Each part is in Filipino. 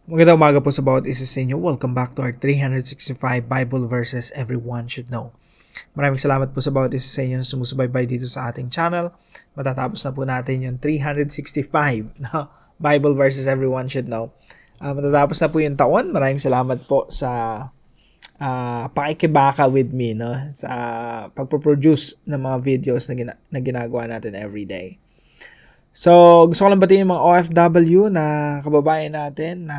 Magandang umaga po sa bawat isa sa inyo. Welcome back to our 365 Bible verses everyone should know. Maraming salamat po sa bawat isa sa inyo na sumusubaybay dito sa ating channel. Matatapos na po natin yung 365 na Bible verses everyone should know. Matatapos na po yung taon. Maraming salamat po sa pakikibaka with me, no? Sa pagpo-produce ng mga videos na ginagawa natin every day. So, gusto ko lang batiin yung mga OFW na kababayan natin na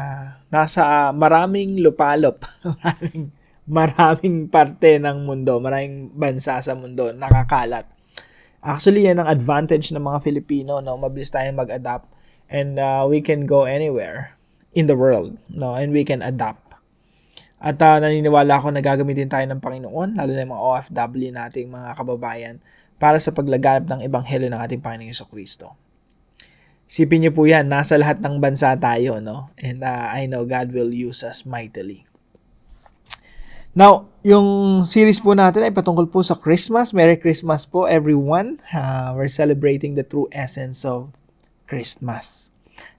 nasa maraming lupalop, maraming parte ng mundo, maraming bansa sa mundo, nakakalat. Actually, yan ang advantage ng mga Filipino, no? Mabilis tayong mag-adapt and we can go anywhere in the world, no? And we can adapt. At naniniwala ako na gagamitin tayo ng Panginoon, lalo na yung mga OFW nating mga kababayan, para sa paglaganap ng ebanghelyo ng ating Panginoong Jesucristo. Isipin niyo po yan, nasa lahat ng bansa tayo, no? And I know God will use us mightily. Now, yung series po natin ay patungkol po sa Christmas. Merry Christmas po, everyone. We're celebrating the true essence of Christmas.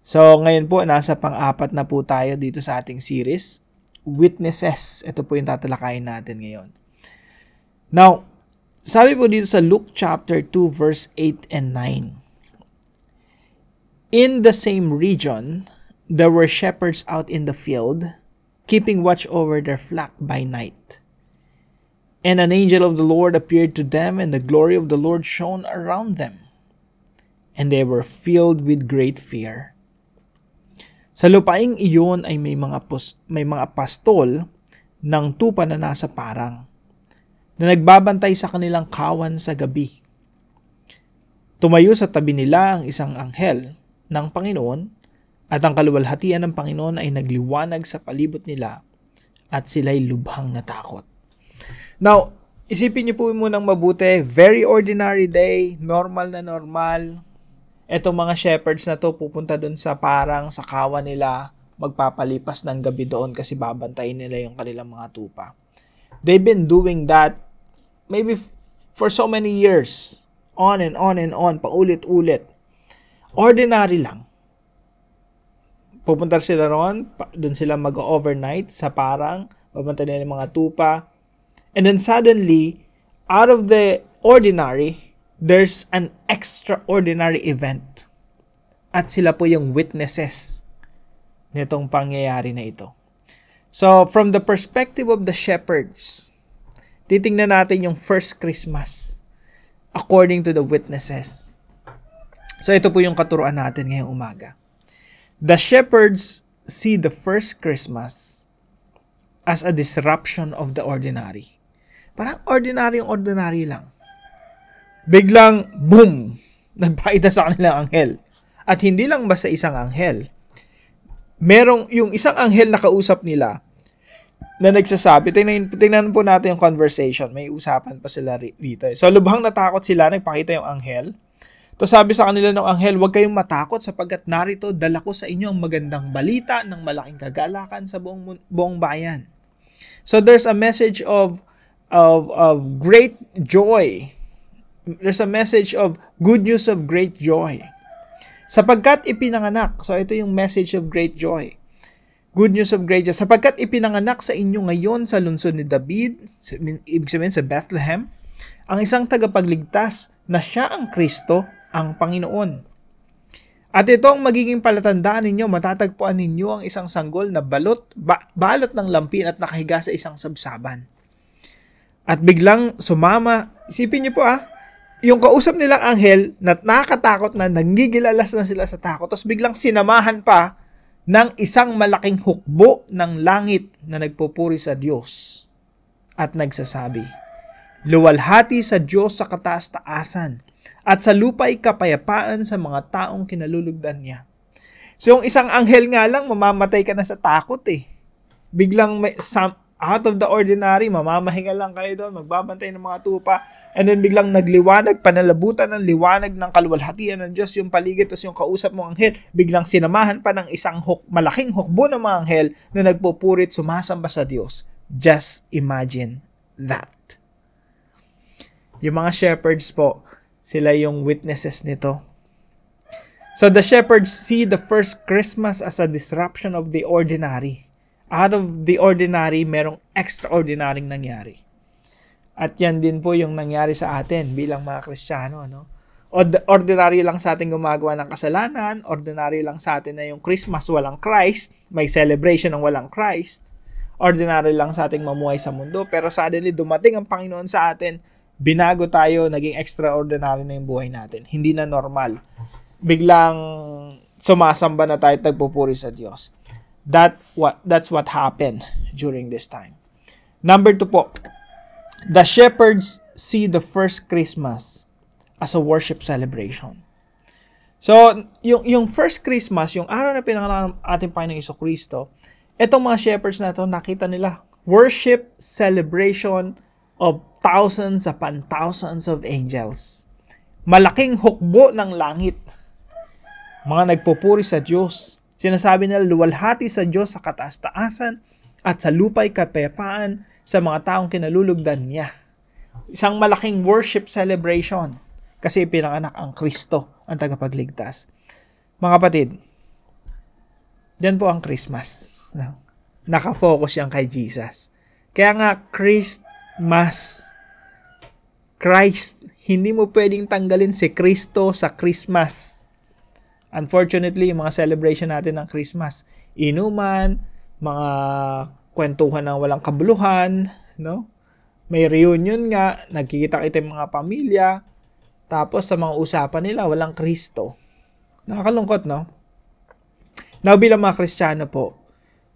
So, ngayon po, nasa pang-apat na po tayo dito sa ating series, Witnesses. Ito po yung tatalakayin natin ngayon. Now, sabi po dito sa Luke chapter 2, verse 8 and 9, in the same region, there were shepherds out in the field, keeping watch over their flock by night. And an angel of the Lord appeared to them, and the glory of the Lord shone around them. And they were filled with great fear. Sa lupaing iyon ay may mga pastol ng tupa na nasa parang, na nagbabantay sa kanilang kawan sa gabi. Tumayo sa tabi nila ang isang anghel ng Panginoon, at ang kaluwalhatian ng Panginoon ay nagliwanag sa palibot nila, at sila'y lubhang natakot. Now, isipin niyo po munang mabuti, very ordinary day, normal na normal. Etong mga shepherds na to pupunta dun sa parang sa kawan nila, magpapalipas ng gabi doon kasi babantayin nila yung kanilang mga tupa. They've been doing that maybe for so many years, on and on and on, paulit-ulit. Ordinary lang. Pupunta sila ron, doon sila mag-overnight sa parang, babantay nila yung mga tupa. And then suddenly, out of the ordinary, there's an extraordinary event. At sila po yung witnesses nitong pangyayari na ito. So, from the perspective of the shepherds, titingnan natin yung first Christmas according to the witnesses. So, ito po yung katuruan natin ngayong umaga. The shepherds see the first Christmas as a disruption of the ordinary. Parang ordinary lang. Biglang, boom! Nagpakita sa kanilang anghel. At hindi lang basta isang anghel. Merong yung isang anghel na kausap nila na nagsasabi, tingnan po natin yung conversation. May usapan pa sila rito. So, lubhang natakot sila, nagpakita yung anghel. Tapos sabi sa kanila ng anghel, huwag kayong matakot sapagkat narito dala ko sa inyo ang magandang balita ng malaking kagalakan sa buong bayan. So there's a message of great joy. There's a message of good news of great joy. Sapagkat ipinanganak. So ito yung message of great joy. Good news of great joy. Sapagkat ipinanganak sa inyo ngayon sa lungsod ni David, ibig sabihin sa Bethlehem, ang isang tagapagligtas na siya ang Kristo, ang Panginoon. At ito ang magiging palatandaan ninyo, matatagpuan ninyo ang isang sanggol na balot ng lampin at nakahiga sa isang sabsaban. At biglang sumama, isipin niyo po yung kausap nilang anghel na nakakatakot na nangigilalas na sila sa takot, tapos biglang sinamahan pa ng isang malaking hukbo ng langit na nagpupuri sa Diyos at nagsasabi, luwalhati sa Diyos sa kataas-taasan, at sa lupa'y kapayapaan sa mga taong kinalulugdan niya. So, yung isang anghel nga lang, mamamatay ka na sa takot eh. Biglang out of the ordinary, mamamahinga lang kayo doon, magbabantay ng mga tupa, and then biglang nagliwanag, panalabutan ng liwanag ng kaluwalhatian ng Diyos yung paligid, tapos yung kausap mong anghel, biglang sinamahan pa ng isang malaking hukbo ng mga anghel na nagpupurit, sumasamba sa Diyos. Just imagine that. Yung mga shepherds po, sila yung witnesses nito. So the shepherds see the first Christmas as a disruption of the ordinary. Out of the ordinary, merong extraordinaryong nangyari. At yan din po yung nangyari sa atin bilang mga Kristiyano, no? Ordinary lang sa atin gumagawa ng kasalanan, ordinary lang sa atin na yung Christmas walang Christ, may celebration ng walang Christ, ordinary lang sa ating mamuhay sa mundo, pero suddenly dumating ang Panginoon sa atin, binago tayo, naging extraordinary na yung buhay natin. Hindi na normal. Biglang sumasamba na tayo at nagpupuri sa Diyos. That's what happened during this time. Number 2 po, the shepherds see the first Christmas as a worship celebration. So, yung first Christmas, yung araw na pinanganak ng ating Panginoong Jesucristo, etong mga shepherds na to, nakita nila worship celebration of thousands upon thousands of angels. Malaking hukbo ng langit. Mga nagpupuri sa Diyos. Sinasabi nila, luwalhati sa Diyos sa kataas-taasan at sa lupa'y kapayapaan sa mga taong kinalulugdan niya. Isang malaking worship celebration kasi pinanganak ang Kristo, ang tagapagligtas. Mga kapatid, yan po ang Christmas. Nakafocus yan kay Jesus. Kaya nga, Christmas. Christ. Hindi mo pwedeng tanggalin si Kristo sa Christmas. Unfortunately, yung mga celebration natin ng Christmas, inuman, mga kwentuhan ng walang kabuluhan, no? May reunion nga, nagkikita-kita yung mga pamilya, tapos sa mga usapan nila, walang Kristo. Nakakalungkot, no? Now, bilang mga Kristiyano po,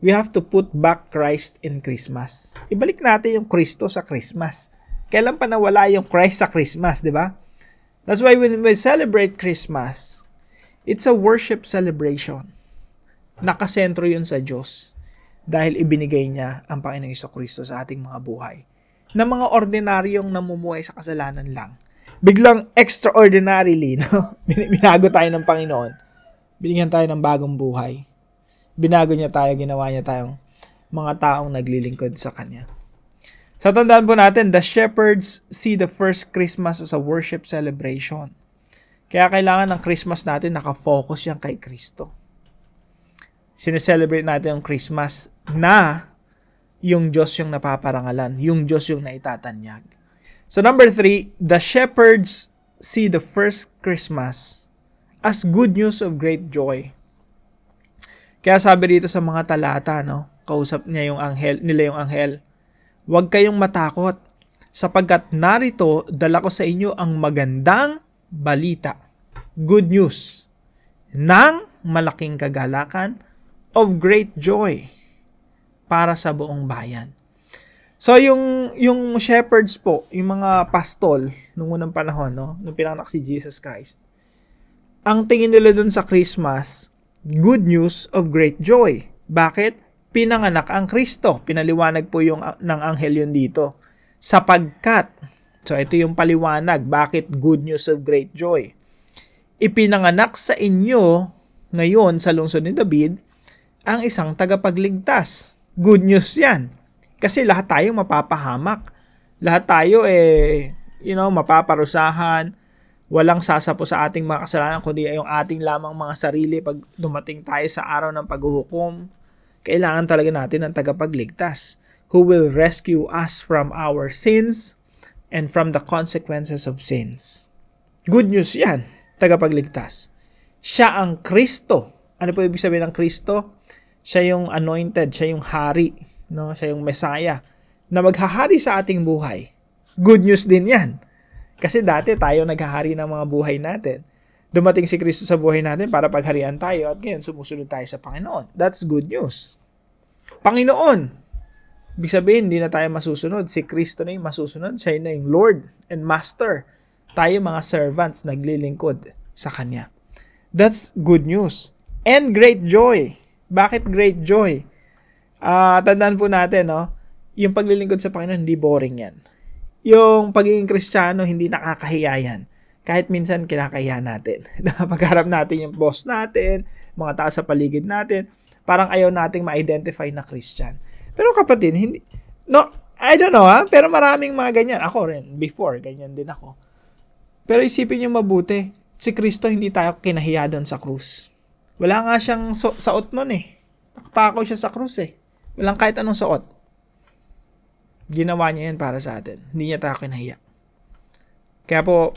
we have to put back Christ in Christmas. Ibalik natin yung Kristo sa Christmas. Kailan pa nawala yung Christ sa Christmas, di ba? That's why when we celebrate Christmas, it's a worship celebration. Nakasentro yun sa Diyos dahil ibinigay niya ang Panginoong Jesucristo sa ating mga buhay. Na mga ordinaryong namumuhay sa kasalanan lang. Biglang extraordinarily, no? Binago tayo ng Panginoon. Binigyan tayo ng bagong buhay. Binago niya tayo, ginawa niya tayong mga taong naglilingkod sa Kanya. Sa tandaan po natin, the shepherds see the first Christmas as a worship celebration. Kaya kailangan ng Christmas natin nakafocus yan kay Kristo. Sineselebrate natin yung Christmas na yung Diyos yung napaparangalan, yung Diyos yung naitatanyag. So number 3, the shepherds see the first Christmas as good news of great joy. Kaya sabi dito sa mga talata, no, kausap niya yung anghel, huwag kayong matakot, sapagkat narito dala ko sa inyo ang magandang balita, good news, ng malaking kagalakan of great joy para sa buong bayan. So, yung shepherds po, yung mga pastol, nung unang panahon, no, nung pinanganak si Jesus Christ, ang tingin nila dun sa Christmas, good news of great joy. Bakit? Pinanganak ang Kristo. Pinaliwanag po ng anghel yun dito. Sapagkat, so ito yung paliwanag, bakit good news of great joy? Ipinanganak sa inyo ngayon sa lungsod ni David ang isang tagapagligtas. Good news yan. Kasi lahat tayo mapapahamak. Lahat tayo mapaparusahan. Walang sasapo sa ating mga kasalanan kundi yung ating lamang mga sarili pag dumating tayo sa araw ng paghuhukom. Kailangan talaga natin ng tagapagligtas who will rescue us from our sins and from the consequences of sins. Good news yan, tagapagligtas. Siya ang Kristo. Ano po ibig sabihin ng Kristo? Siya yung anointed, siya yung hari, no? Siya yung Messiah na maghahari sa ating buhay. Good news din yan. Kasi dati tayo naghahari ng mga buhay natin. Dumating si Kristo sa buhay natin para pagharian tayo at ngayon sumusunod tayo sa Panginoon. That's good news. Panginoon. Ibig sabihin, hindi na tayo masusunod. Si Kristo na yung masusunod. Siya na yung Lord and Master. Tayo mga servants naglilingkod sa Kanya. That's good news. And great joy. Bakit great joy? Tandaan po natin, no? Yung paglilingkod sa Panginoon, hindi boring yan. Yung pagiging Kristiyano, hindi nakakahiya yan. Kahit minsan kinakahiya natin. Pagharap natin yung boss natin, mga tao sa paligid natin, parang ayaw nating ma-identify na Christian. Pero kapatid, hindi, no, I don't know pero maraming mga ganyan. Ako rin, before, ganyan din ako. Pero isipin nyo mabuti, si Kristo hindi tayo kinahiya doon sa krus. Wala nga siyang saot nun eh. Nakapako siya sa krus eh. Walang kahit anong suot. Ginawa niya yan para sa atin. Hindi niya tayo kinahiya. Kaya po,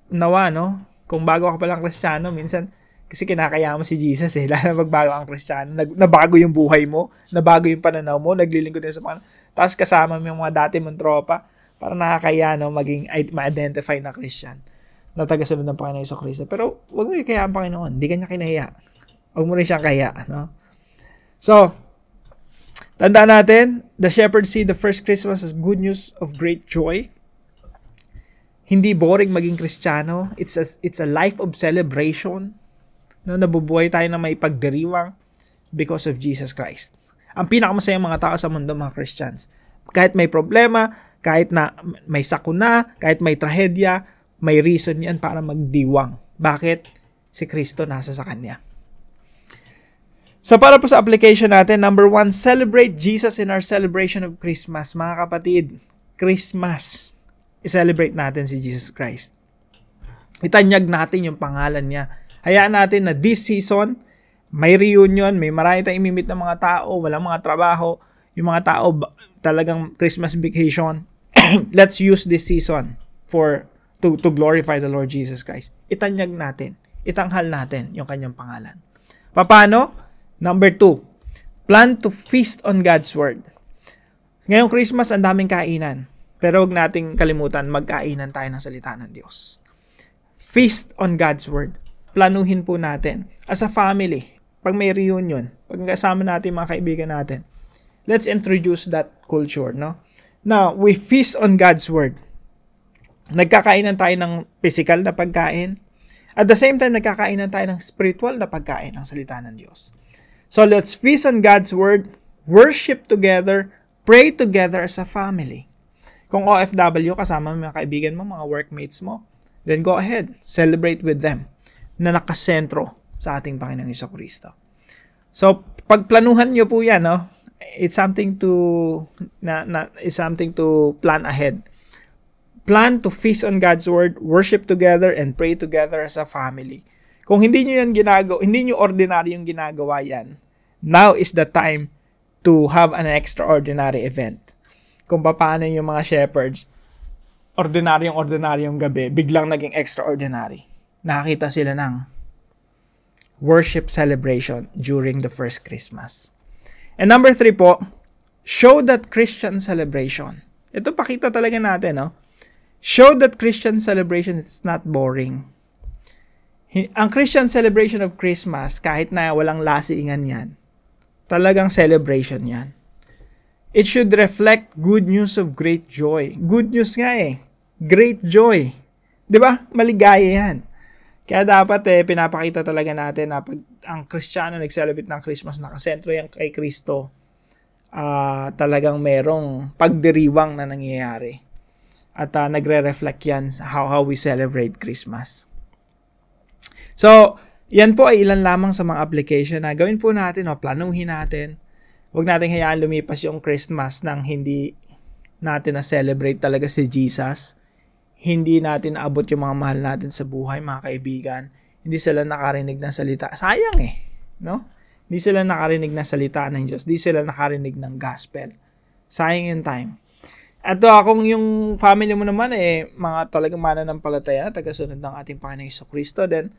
nawa, no? Kung bago ka palang Kristiyano, minsan, kasi kinakaya mo si Jesus eh. Lalo na magbago ang Kristiyano. Nabago yung buhay mo. Nabago yung pananaw mo. Naglilingkod din sa Panginoon. Tapos kasama mo yung mga dati mong tropa. Para nakakaya, no? Maging ma-identify na Christian. Na tagasunod ng Panginoon sa Kristo. Pero, huwag mo yung kaya ang Panginoon. Hindi ka niya kinahiya. Huwag mo rin siyang kaya, no? So, tandaan natin, the shepherds see the first Christmas as good news of great joy. Hindi boring maging Kristiyano. It's a life of celebration. No, nabubuhay tayo na may pagdiriwang because of Jesus Christ. Ang pinakamasayang mga tao sa mundo, mga Christians. Kahit may problema, kahit na may sakuna, kahit may trahedya, may reason yan para magdiwang. Bakit? Si Kristo nasa sa Kanya. So para po sa application natin, number 1, celebrate Jesus in our celebration of Christmas. Mga kapatid, Christmas, i-celebrate natin si Jesus Christ. Itanyag natin yung pangalan niya. Hayaan natin na this season, may reunion, may marami tayong imimit ng mga tao, walang mga trabaho, yung mga tao talagang Christmas vacation. Let's use this season to glorify the Lord Jesus Christ. Itanyag natin, itanghal natin yung kanyang pangalan. Paano? Number 2, plan to feast on God's Word. Ngayong Christmas, ang daming kainan. Pero huwag nating kalimutan, magkainan tayo ng salita ng Diyos. Feast on God's Word. Planuhin po natin. As a family, pag may reunion, pag kasama natin mga kaibigan natin, let's introduce that culture, no? Now, we feast on God's Word. Nagkakainan tayo ng physical na pagkain. At the same time, nagkakainan tayo ng spiritual na pagkain ng salita ng Diyos. So let's feast on God's Word, worship together, pray together as a family. Kung OFW, kasama mo mga kaibigan mo, mga workmates mo, then go ahead, celebrate with them na nakasentro sa ating Panginoong Jesucristo. So, pagplanuhan nyo po yan, no? It's something to plan ahead. Plan to feast on God's Word, worship together, and pray together as a family. Kung hindi nyo yan hindi nyo ordinary yung ginagawa yan, now is the time to have an extraordinary event. Kung paano yung mga shepherds, ordinaryong gabi, biglang naging extraordinary. Nakakita sila ng worship celebration during the first Christmas. And number 3 po, show that Christian celebration. Ito pakita talaga natin, no? Show that Christian celebration is not boring. Ang Christian celebration of Christmas, kahit na walang lasingan yan, talagang celebration yan. It should reflect good news of great joy. Good news nga eh. Great joy. 'Di ba? Maligaya yan. Kaya dapat pinapakita talaga natin na pag ang Kristiyano nag-celebrate ng Christmas, nakasentro yan kay Kristo, talagang merong pagdiriwang na nangyayari. At nagre-reflect yan sa how we celebrate Christmas. So, yan po ay ilan lamang sa mga application na gawin po natin o planuhin natin. Huwag natin hayaan lumipas yung Christmas nang hindi natin na-celebrate talaga si Jesus. Hindi natin naabot yung mga mahal natin sa buhay, mga kaibigan. Hindi sila nakarinig ng salita. Sayang no? Hindi sila nakarinig ng salita ng Diyos. Hindi sila nakarinig ng gospel. Sayang yung time. At kung yung family mo naman mga talagang mananampalataya, tagasunod ng ating Panginoong Jesucristo, then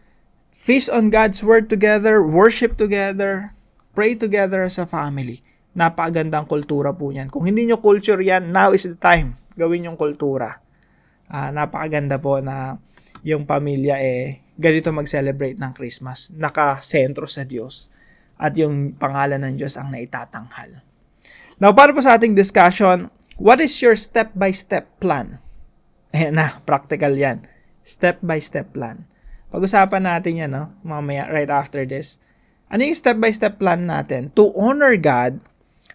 feast on God's Word together, worship together, pray together as a family. Napakagandang kultura po yan. Kung hindi nyo culture yan, now is the time. Gawin yung kultura. Napakaganda po na yung pamilya ganito mag-celebrate ng Christmas. Nakasentro sa Diyos. At yung pangalan ng Diyos ang naitatanghal. Now, para po sa ating discussion, what is your step-by-step plan? Practical yan. Step-by-step plan. Pag-usapan natin yan, no? Mamaya, right after this. Ano yung step-by-step plan natin? To honor God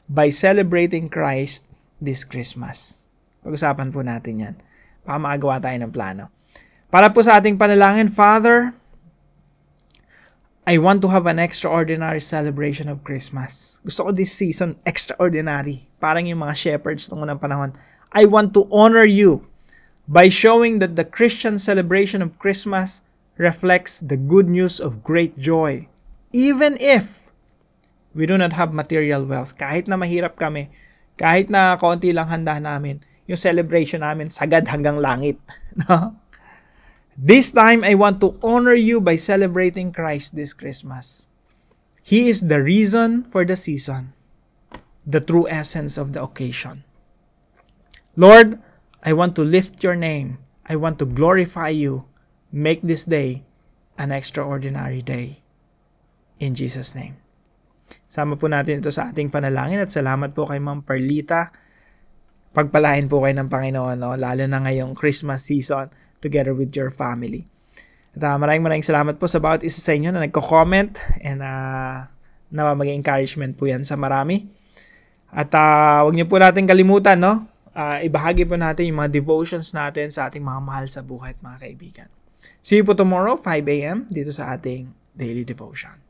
by celebrating Christ this Christmas. Pag-usapan po natin yan. Baka makagawa tayo ng plano. Para po sa ating panalangin, Father, I want to have an extraordinary celebration of Christmas. Gusto ko this season extraordinary. Parang yung mga shepherds noong unang panahon. I want to honor you by showing that the Christian celebration of Christmas reflects the good news of great joy. Even if we do not have material wealth, kahit na mahirap kami, kahit na konti lang handa namin, yung celebration namin sagad hanggang langit. No? This time, I want to honor you by celebrating Christ this Christmas. He is the reason for the season, the true essence of the occasion. Lord, I want to lift your name. I want to glorify you. Make this day an extraordinary day. In Jesus' name. Sama po natin ito sa ating panalangin at salamat po kay Ma'am Perlita. Pagpalain po kayo ng Panginoon, no? Lalo na ngayong Christmas season together with your family. At maraming salamat po sa bawat isa sa inyo na nagko-comment and na maging encouragement po yan sa marami. At huwag niyo po natin kalimutan, no? Ibahagi po natin yung mga devotions natin sa ating mga mahal sa buhay at mga kaibigan. See you po tomorrow, 5 a.m. dito sa ating Daily Devotion.